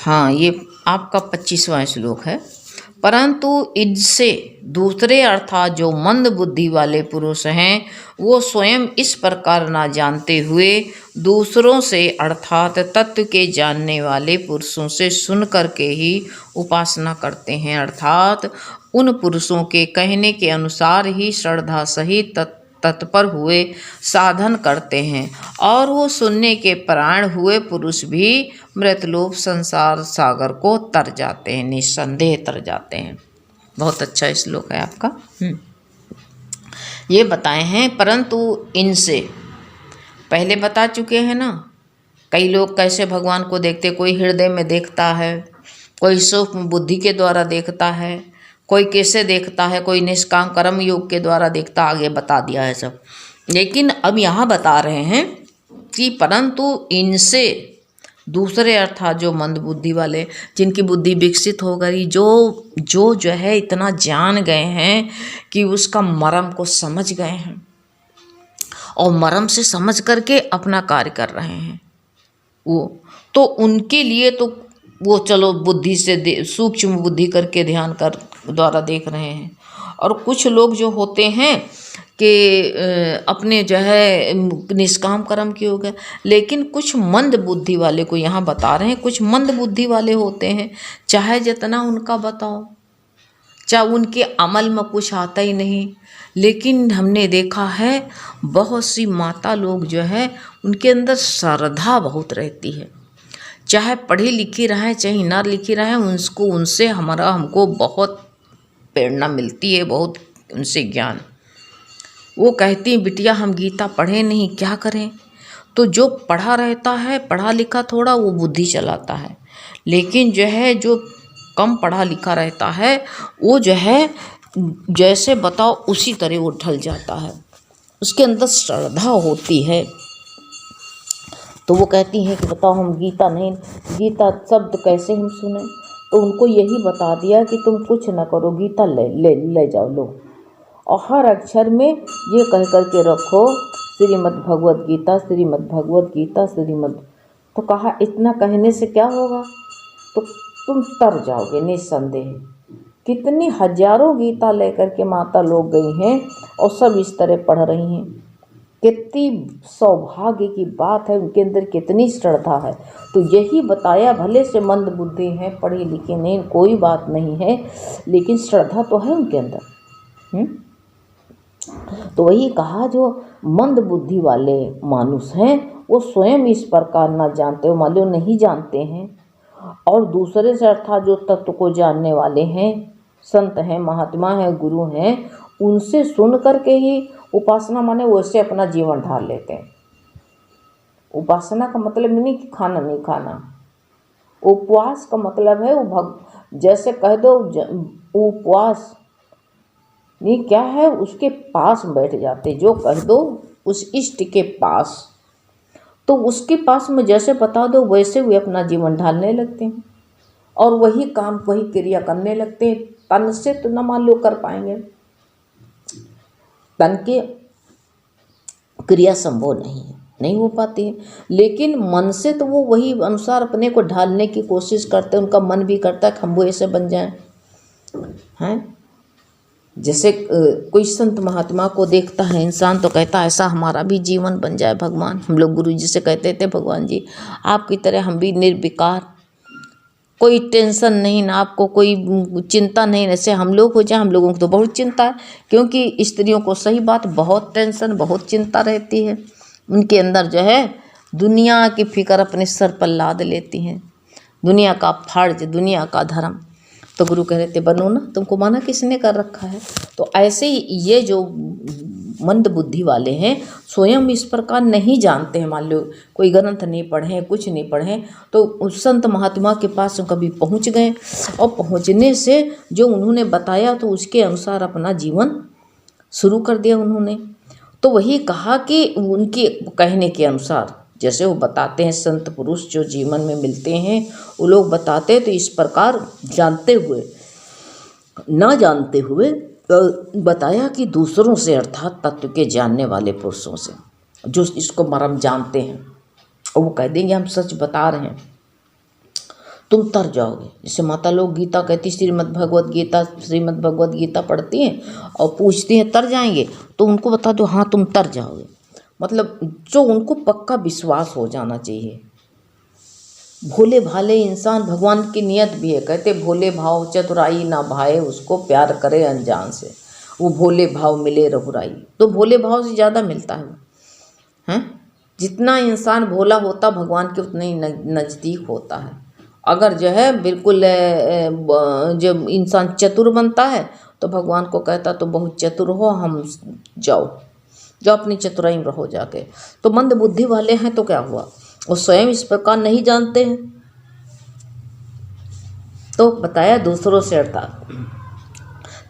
हाँ, ये आपका 25वां श्लोक है। परंतु इनसे दूसरे अर्थात जो मंद बुद्धि वाले पुरुष हैं, वो स्वयं इस प्रकार ना जानते हुए दूसरों से अर्थात तत्व के जानने वाले पुरुषों से सुन करके ही उपासना करते हैं, अर्थात उन पुरुषों के कहने के अनुसार ही श्रद्धा सहित तत्पर हुए साधन करते हैं। और वो सुनने के परायण हुए पुरुष भी मृतलोक संसार सागर को तर जाते हैं, निस्संदेह तर जाते हैं। बहुत अच्छा श्लोक है आपका। ये बताए हैं, परंतु इनसे पहले बता चुके हैं ना। कई लोग कैसे भगवान को देखते, कोई हृदय में देखता है, कोई सूक्ष्म बुद्धि के द्वारा देखता है, कोई कैसे देखता है, कोई निष्काम कर्म योग के द्वारा देखता, आगे बता दिया है सब। लेकिन अब यहाँ बता रहे हैं कि परंतु इनसे दूसरे अर्थात जो मंद बुद्धि वाले, जिनकी बुद्धि विकसित हो गई, जो है इतना जान गए हैं कि उसका मर्म को समझ गए हैं और मर्म से समझ करके अपना कार्य कर रहे हैं, वो तो उनके लिए तो वो चलो बुद्धि से सूक्ष्म बुद्धि करके ध्यान कर द्वारा देख रहे हैं। और कुछ लोग जो होते हैं कि अपने जो है निष्काम कर्म किए हो गए। लेकिन कुछ मंद बुद्धि वाले को यहाँ बता रहे हैं, कुछ मंद बुद्धि वाले होते हैं, चाहे जितना उनका बताओ, चाहे उनके अमल में कुछ आता ही नहीं। लेकिन हमने देखा है बहुत सी माता लोग जो है उनके अंदर श्रद्धा बहुत रहती है, चाहे पढ़ी लिखी रहें चाहे ना लिखी रहें, उनसे हमको बहुत प्रेरणा मिलती है, बहुत उनसे ज्ञान। वो कहती हैं बिटिया हम गीता पढ़े नहीं, क्या करें। तो जो पढ़ा रहता है, पढ़ा लिखा थोड़ा, वो बुद्धि चलाता है। लेकिन जो है जो कम पढ़ा लिखा रहता है, वो जो है जैसे बताओ उसी तरह वो ढल जाता है, उसके अंदर श्रद्धा होती है। तो वो कहती हैं कि बताओ हम गीता नहीं, गीता शब्द कैसे हम सुने। तो उनको यही बता दिया कि तुम कुछ न करो, गीता ले जाओ, लो, और हर अक्षर में ये कह करके रखो श्रीमद् भगवत गीता, श्रीमद् भगवत गीता, श्रीमद्। तो कहा इतना कहने से क्या होगा, तो तुम तर जाओगे निस्संदेह। कितनी हजारों गीता लेकर के माता लोग गई हैं और सब इस तरह पढ़ रही हैं। कितनी सौभाग्य की बात है, उनके अंदर कितनी श्रद्धा है। तो यही बताया, भले से मंद बुद्धि हैं, पढ़े लिखे नहीं, कोई बात नहीं है, लेकिन श्रद्धा तो है उनके अंदर। तो वही कहा जो मंद बुद्धि वाले मानुष हैं वो स्वयं इस प्रकार ना जानते हो, मान लो नहीं जानते हैं, और दूसरे से अर्थात जो तत्व को जानने वाले हैं, संत हैं, महात्मा हैं, गुरु हैं, उनसे सुन करके ही उपासना माने वैसे अपना जीवन ढाल लेते हैं। उपासना का मतलब नहीं कि खाना नहीं खाना, उपवास का मतलब है वो जैसे कह दो उपवास नहीं, क्या है उसके पास बैठ जाते, जो कह दो उस इष्ट के पास, तो उसके पास में जैसे बता दो वैसे वे अपना जीवन ढालने लगते हैं और वही काम वही क्रिया करने लगते हैं। तन से तो न मान लो कर पाएंगे, तन के क्रिया संभव नहीं हो पाती है, लेकिन मन से तो वो वही अनुसार अपने को ढालने की कोशिश करते हैं। उनका मन भी करता है कि हम वो ऐसे बन जाएं, हैं। जैसे कोई संत महात्मा को देखता है इंसान तो कहता है ऐसा हमारा भी जीवन बन जाए भगवान। हम लोग गुरु जी से कहते थे भगवान जी आपकी तरह हम भी निर्विकार, कोई टेंशन नहीं ना, आपको कोई चिंता नहीं, ऐसे हम लोग हो जाए। हम लोगों को तो बहुत चिंता है, क्योंकि स्त्रियों को सही बात बहुत टेंशन बहुत चिंता रहती है। उनके अंदर जो है दुनिया की फिक्र अपने सर पर लाद लेती हैं, दुनिया का फर्ज, दुनिया का धर्म। तो गुरु कह रहे थे बनो ना, तुमको माना किसने कर रखा है। तो ऐसे ही ये जो मंद बुद्धि वाले हैं स्वयं इस प्रकार नहीं जानते हैं। मान लो कोई ग्रंथ नहीं पढ़े, कुछ नहीं पढ़े, तो उस संत महात्मा के पास कभी पहुंच गए और पहुंचने से जो उन्होंने बताया तो उसके अनुसार अपना जीवन शुरू कर दिया उन्होंने। तो वही कहा कि उनके कहने के अनुसार जैसे वो बताते हैं, संत पुरुष जो जीवन में मिलते हैं वो लोग बताते हैं, तो इस प्रकार जानते हुए ना जानते हुए बताया कि दूसरों से अर्थात तत्व के जानने वाले पुरुषों से जो इसको मर्म जानते हैं, और वो कह देंगे हम सच बता रहे हैं। तुम तर जाओगे। जैसे माता लोग गीता कहती, श्रीमद् भगवत गीता पढ़ती हैं और पूछती हैं तर जाएंगे, तो उनको बता दो हाँ तुम तर जाओगे। मतलब जो उनको पक्का विश्वास हो जाना चाहिए। भोले भाले इंसान, भगवान की नियत भी है, कहते भोले भाव चतुराई ना भाए, उसको प्यार करे अनजान से, वो भोले भाव मिले रघुराई। तो भोले भाव से ज़्यादा मिलता है हैं। जितना इंसान भोला होता भगवान के उतने ही नज़दीक होता है। अगर जो है बिल्कुल जब इंसान चतुर बनता है तो भगवान को कहता तो बहुत चतुर हो, हम जाओ अपनी चतुराई में रहो जाके। तो मंद बुद्धि वाले हैं तो क्या हुआ, वो स्वयं इस प्रकार नहीं जानते हैं। तो बताया दूसरों से अर्थात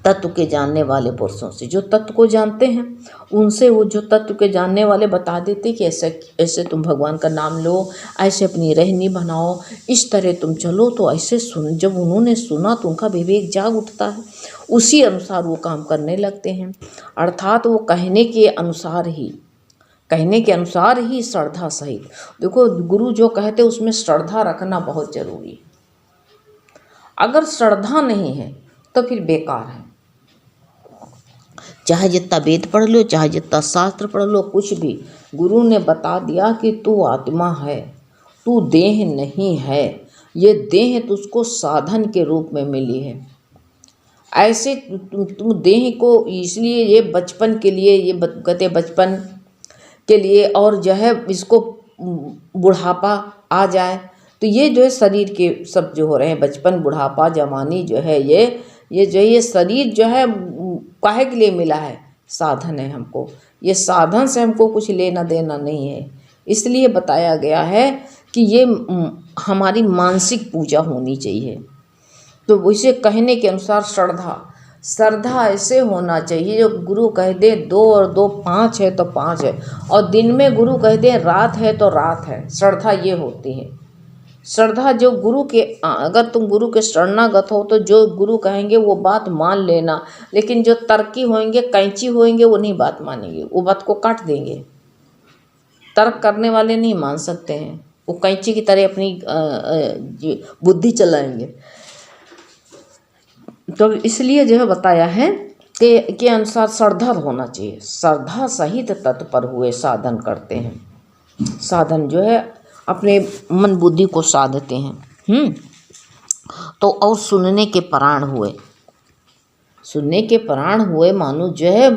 तत्व के जानने वाले पुरुषों से, जो तत्व को जानते हैं उनसे, वो जो तत्व के जानने वाले बता देते कि ऐसे ऐसे तुम भगवान का नाम लो, ऐसे अपनी रहनी बनाओ, इस तरह तुम चलो। तो ऐसे सुन, जब उन्होंने सुना तो उनका विवेक जाग उठता है, उसी अनुसार वो काम करने लगते हैं। अर्थात वो कहने के अनुसार ही श्रद्धा सहित। देखो गुरु जो कहते उसमें श्रद्धा रखना बहुत जरूरी है। अगर श्रद्धा नहीं है तो फिर बेकार है। चाहे जितना वेद पढ़ लो, चाहे जितना शास्त्र पढ़ लो, कुछ भी, गुरु ने बता दिया कि तू आत्मा है, तू देह नहीं है। ये देह तुझको साधन के रूप में मिली है। ऐसे तुम देह को, इसलिए ये बचपन के लिए, ये कहते बचपन के लिए, और जो है इसको बुढ़ापा आ जाए तो ये जो है शरीर के सब जो हो रहे हैं, बचपन बुढ़ापा जवानी जो है, ये शरीर जो है काहे के लिए मिला है, साधन है हमको। ये साधन से हमको कुछ लेना देना नहीं है। इसलिए बताया गया है कि ये हमारी मानसिक पूजा होनी चाहिए। तो वैसे कहने के अनुसार श्रद्धा ऐसे होना चाहिए, जो गुरु कह दे 2 और 2 5 है तो 5 है, और दिन में गुरु कह दे रात है तो रात है। श्रद्धा ये होती है। श्रद्धा जो गुरु के, अगर तुम गुरु के शरणागत हो तो जो गुरु कहेंगे वो बात मान लेना, लेकिन जो तर्की होंगे, कैंची होंगे, वो नहीं बात मानेंगे, वो बात को काट देंगे। तर्क करने वाले नहीं मान सकते हैं, वो कैंची की तरह अपनी बुद्धि चलाएंगे। तो इसलिए जो है बताया है के अनुसार श्रद्धा होना चाहिए। श्रद्धा सहित तत्पर हुए साधन करते हैं। साधन जो है अपने मन बुद्धि को साधते हैं। तो और सुनने के प्राण हुए मानो जो है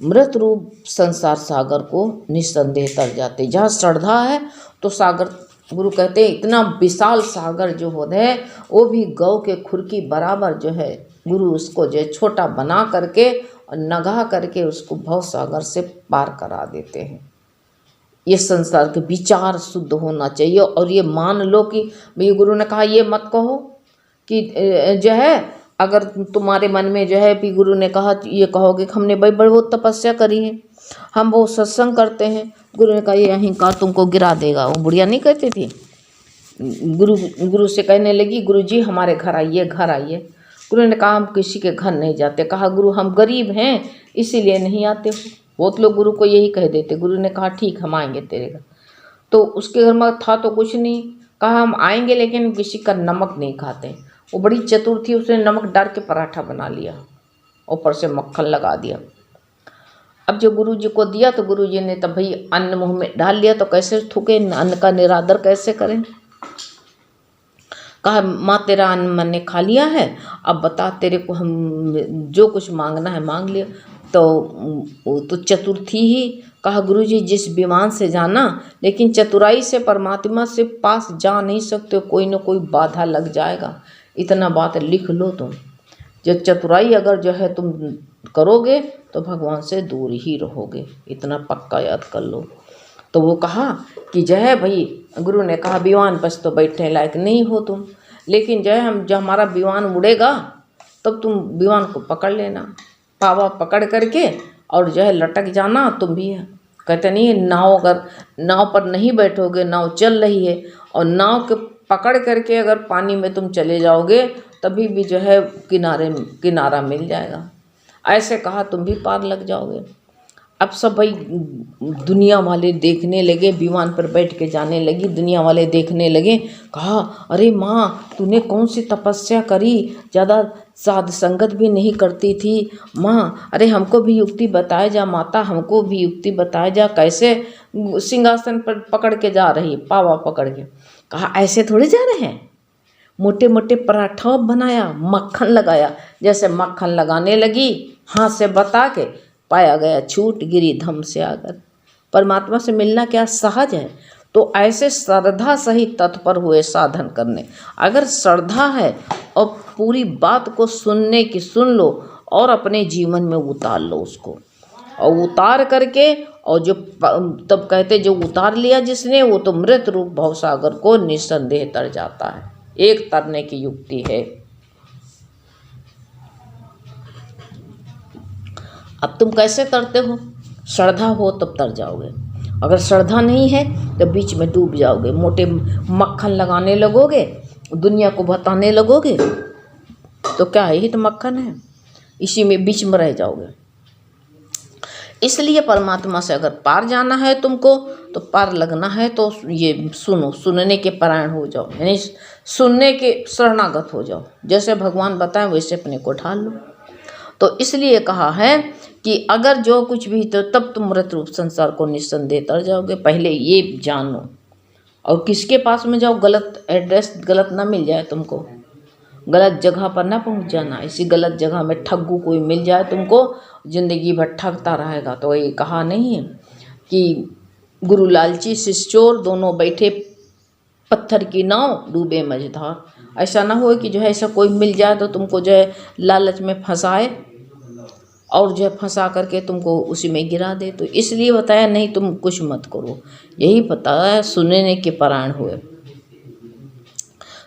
मृत रूप संसार सागर को निस्संदेह तर जाते। जहाँ श्रद्धा है तो सागर, गुरु कहते हैं इतना विशाल सागर जो होता है वो भी गौ के खुर की बराबर जो है, गुरु उसको जो है छोटा बना करके और नगा करके उसको भव सागर से पार करा देते हैं। ये संसार के विचार शुद्ध होना चाहिए। और ये मान लो कि भाई गुरु ने कहा ये मत कहो कि जो है, अगर तुम्हारे मन में जो है भी गुरु ने कहा ये कहोगे कि हमने भाई बहुत तपस्या करी है, हम बहुत सत्संग करते हैं, गुरु ने कहा ये अहंकार तुमको गिरा देगा। वो बुढ़िया नहीं कहती थी, गुरु से कहने लगी गुरु जी हमारे घर आइए। गुरु ने कहा हम किसी के घर नहीं जाते। कहा गुरु हम गरीब हैं इसीलिए नहीं आते हो। बहुत लोग गुरु को यही कह देते। गुरु ने कहा ठीक हम आएंगे तेरे घर। तो उसके घर में था तो कुछ नहीं, कहा हम आएंगे लेकिन किसी का नमक नहीं खाते। वो बड़ी चतुर थी, उसने नमक डाल के पराठा बना लिया, ऊपर से मक्खन लगा दिया। अब जब गुरु जी को दिया तो गुरु जी ने तब भाई अन्न मुँह में डाल लिया, तो कैसे थूके, अन्न का निरादर कैसे करें। कहा माँ तेरा अन्न मैंने खा लिया है, अब बता तेरे को हम जो कुछ मांगना है मांग लिया। तो चतुर थी ही। कहा गुरु जी जिस विमान से जाना, लेकिन चतुराई से परमात्मा से पास जा नहीं सकते, कोई न कोई बाधा लग जाएगा। इतना बात लिख लो तुम, जो चतुराई अगर जो है तुम करोगे तो भगवान से दूर ही रहोगे, इतना पक्का याद कर लो। तो वो कहा कि जो है भाई, गुरु ने कहा विमान बस तो बैठने लायक नहीं हो तुम, लेकिन जो है जब हमारा विमान उड़ेगा तब तुम विमान को पकड़ लेना, पावा पकड़ करके और जो है लटक जाना तुम भी। कहते नहीं है नाव, अगर नाव पर नहीं बैठोगे, नाव चल रही है और नाव के पकड़ करके अगर पानी में तुम चले जाओगे तभी भी जो है किनारा मिल जाएगा। ऐसे कहा तुम भी पार लग जाओगे। अब सब भाई दुनिया वाले देखने लगे, विमान पर बैठ के जाने लगी, दुनिया वाले देखने लगे। कहा, अरे माँ तूने कौन सी तपस्या करी, ज़्यादा साध संगत भी नहीं करती थी माँ, अरे हमको भी युक्ति बताया जा माता, हमको भी युक्ति बताया जा, कैसे सिंहासन पर पकड़ के जा रही, पावा पकड़ के। कहा, ऐसे थोड़े जा रहे हैं, मोटे मोटे पराठा बनाया, मक्खन लगाया, जैसे मक्खन लगाने लगी हाथ से बता के, पाया गया छूट, गिरी धम से आकर। परमात्मा से मिलना क्या सहज है? तो ऐसे श्रद्धा सहित तत्पर हुए साधन करने। अगर श्रद्धा है और पूरी बात को सुनने की सुन लो और अपने जीवन में उतार लो उसको, और उतार करके, और जो तब कहते जो उतार लिया जिसने, वो तो मृत रूप भवसागर को निस्संदेह तर जाता है। एक तरने की युक्ति है। अब तुम कैसे तरते हो? श्रद्धा हो तब तर जाओगे, अगर श्रद्धा नहीं है तो बीच में डूब जाओगे, मोटे मक्खन लगाने लगोगे, दुनिया को बताने लगोगे, तो क्या है, यही तो मक्खन है, इसी में बीच में रह जाओगे। इसलिए परमात्मा से अगर पार जाना है तुमको, तो पार लगना है तो ये सुनो, सुनने के परायण हो जाओ, यानी सुनने के शरणागत हो जाओ, जैसे भगवान बताएं वैसे अपने को ढाल लो। तो इसलिए कहा है कि अगर जो कुछ भी, तो तब तुम मृत रूप संसार को निस्संदेह तर जाओगे। पहले ये जानो, और किसके पास में जाओ, गलत एड्रेस, गलत ना मिल जाए तुमको, गलत जगह पर ना पहुंच जाना। इसी गलत जगह में ठग्गू कोई मिल जाए तुमको, जिंदगी भर ठगता रहेगा। तो ये कहा नहीं है कि गुरु लालची शिष्य चोर, दोनों बैठे पत्थर की नाव, डूबे मझधार। ऐसा ना हो कि जो है ऐसा कोई मिल जाए तो तुमको जो है लालच में फंसाए और जो है फंसा करके तुमको उसी में गिरा दे। तो इसलिए बताया नहीं, तुम कुछ मत करो, यही बताया सुनने के परायण हुए,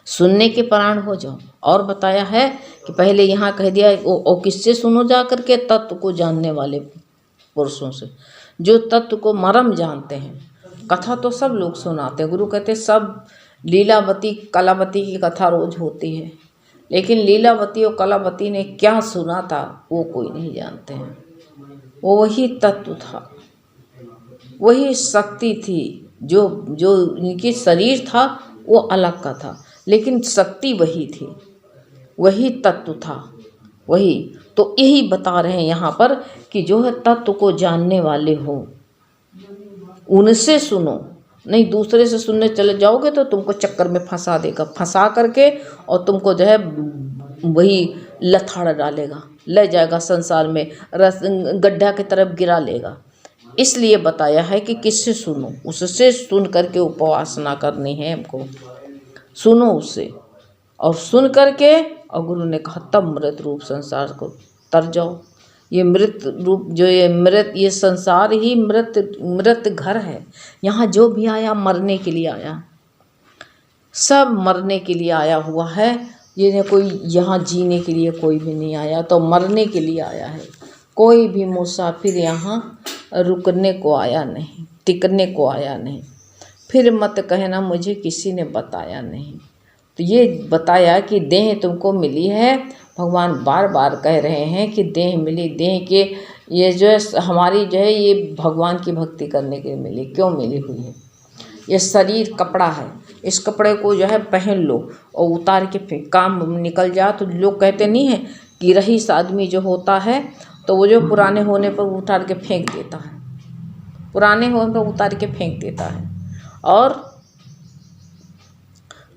सुनने के परायण हो जाओ। और बताया है कि पहले यहाँ कह दिया, और किससे सुनो जा करके, तत्व को जानने वाले पुरुषों से, जो तत्व को मरम जानते हैं। कथा तो सब लोग सुनाते हैं, गुरु कहते सब लीलावती कलावती की कथा रोज होती है, लेकिन लीलावती और कलावती ने क्या सुना था वो कोई नहीं जानते हैं। वो वही तत्व था, वही शक्ति थी, जो इनकी शरीर था वो अलग का था, लेकिन शक्ति वही थी, वही तत्व था, वही। तो यही बता रहे हैं यहाँ पर कि जो है तत्व को जानने वाले हो उनसे सुनो, नहीं दूसरे से सुनने चले जाओगे तो तुमको चक्कर में फंसा देगा, फंसा करके और तुमको जो है वही लथाड़ डालेगा, ले जाएगा संसार में, गड्ढा की तरफ गिरा लेगा। इसलिए बताया है कि किससे सुनो, उससे सुन करके उपासना करनी है हमको, सुनो उससे, और सुन करके, और गुरु ने कहा तब मृत रूप संसार को तर जाओ। ये मृत रूप जो ये संसार ही मृत घर है। यहाँ जो भी आया मरने के लिए आया, सब मरने के लिए आया हुआ है। ये कोई यहाँ जीने के लिए कोई भी नहीं आया, तो मरने के लिए आया है। कोई भी मुसाफिर यहाँ रुकने को आया नहीं, टिकने को आया नहीं। फिर मत कहना मुझे किसी ने बताया नहीं। तो ये बताया कि देह तुमको मिली है, भगवान बार बार कह रहे हैं कि देह मिली, देह के ये जो है हमारी जो है ये भगवान की भक्ति करने के लिए मिली। क्यों मिली हुई है? ये शरीर कपड़ा है, इस कपड़े को जो है पहन लो और उतार के फिर काम निकल जाए। तो लोग कहते नहीं है कि रईस आदमी जो होता है तो वो जो पुराने होने पर उतार के फेंक देता है, पुराने होने पर उतार के फेंक देता है। और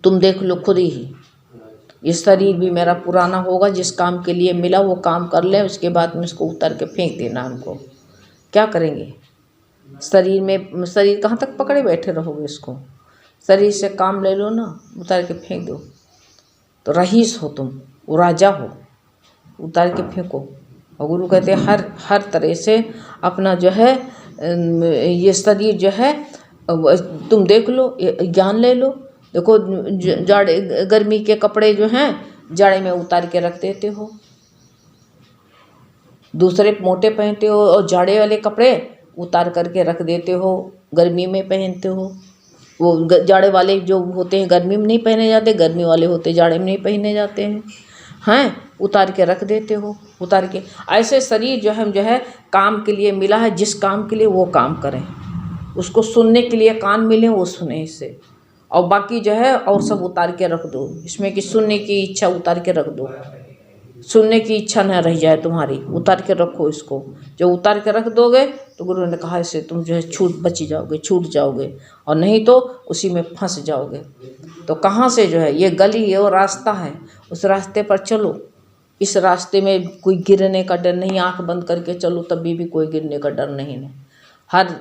तुम देख लो खुद ही, ये शरीर भी मेरा पुराना होगा, जिस काम के लिए मिला वो काम कर ले, उसके बाद में इसको उतार के फेंक देना। हमको क्या करेंगे? शरीर कहाँ तक पकड़े बैठे रहोगे इसको? शरीर से काम ले लो ना, उतार के फेंक दो। तो रईस हो तुम, वो राजा हो, उतार के फेंको। और गुरु कहते हैं हर तरह से अपना जो है ये शरीर जो है तुम देख लो, ज्ञान ले लो। देखो जाड़े गर्मी के कपड़े जो हैं जाड़े में उतार के रख देते हो, दूसरे मोटे पहनते हो, और जाड़े वाले कपड़े उतार करके रख देते हो, गर्मी में पहनते हो। वो जाड़े वाले जो होते हैं गर्मी में नहीं पहने जाते, गर्मी वाले होते जाड़े में नहीं पहने जाते हैं। उतार के रख देते हो, उतार के। ऐसे शरीर जो है काम के लिए मिला है, जिस काम के लिए वो काम करें, उसको सुनने के लिए कान मिले वो सुने इससे, और बाकी जो है और सब उतार के रख दो, इसमें कि सुनने की इच्छा उतार के रख दो, सुनने की इच्छा न रह जाए तुम्हारी, उतार के रखो इसको। जो उतार के रख दोगे तो गुरु ने कहा इससे तुम जो है बची जाओगे, छूट जाओगे, और नहीं तो उसी में फंस जाओगे। तो कहाँ से जो है ये गली है और रास्ता है, उस रास्ते पर चलो। इस रास्ते में कोई गिरने का डर नहीं, आंख बंद करके चलो तभी भी कोई गिरने का डर नहीं है।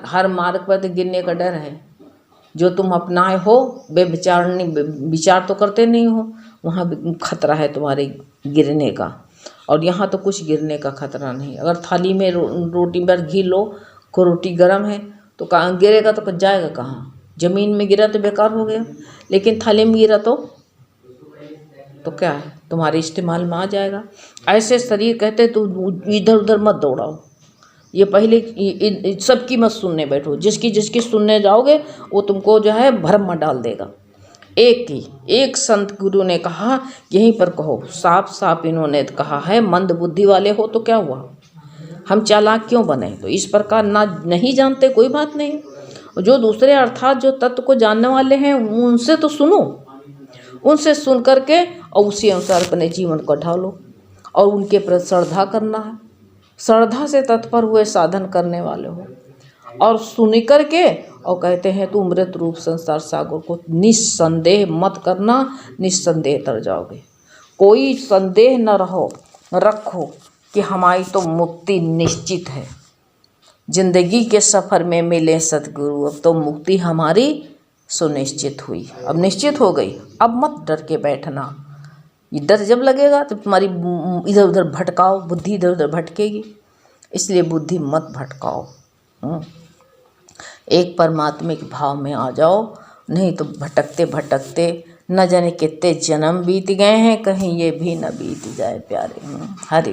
हर मार्ग पर तो गिरने का डर है। जो तुम अपनाए हो विचार तो करते नहीं हो, वहाँ भी खतरा है तुम्हारे गिरने का, और यहाँ तो कुछ गिरने का खतरा नहीं। अगर थाली में रोटी पर घी लो, को रोटी गर्म है तो कहाँ गिरेगा, तो जाएगा कहाँ? ज़मीन में गिरा तो बेकार हो गया, लेकिन थाली में गिरा तो क्या है, तुम्हारे इस्तेमाल में आ जाएगा। ऐसे शरीर कहते तो इधर उधर मत दौड़ाओ, ये पहले सबकी मत सुनने बैठो, जिसकी सुनने जाओगे वो तुमको जो है भ्रम में डाल देगा। एक संत गुरु ने कहा, यहीं पर कहो, साफ साफ इन्होंने कहा है, मंद बुद्धि वाले हो तो क्या हुआ, हम चालाक क्यों बने? तो इस प्रकार नहीं जानते कोई बात नहीं, जो दूसरे अर्थात जो तत्व को जानने वाले हैं उनसे तो सुनो, उनसे सुन करके और उसी अनुसार अपने जीवन को ढालो, और उनके प्रति श्रद्धा करना है। श्रद्धा से तत्पर हुए साधन करने वाले हो, और सुन करके और कहते हैं तुम अमृत रूप संसार सागर को निस्संदेह मत करना, निस्संदेह तर जाओगे। कोई संदेह न रखो कि हमारी तो मुक्ति निश्चित है, जिंदगी के सफ़र में मिले सतगुरु, अब तो मुक्ति हमारी सुनिश्चित हुई, अब निश्चित हो गई। अब मत डर के बैठना, ये डर जब लगेगा तो तुम्हारी इधर उधर भटकाओ, बुद्धि इधर उधर भटकेगी, इसलिए बुद्धि मत भटकाओ। एक परमात्मिक भाव में आ जाओ, नहीं तो भटकते भटकते न जाने कितने जन्म बीत गए हैं, कहीं ये भी न बीत जाए प्यारे। हरि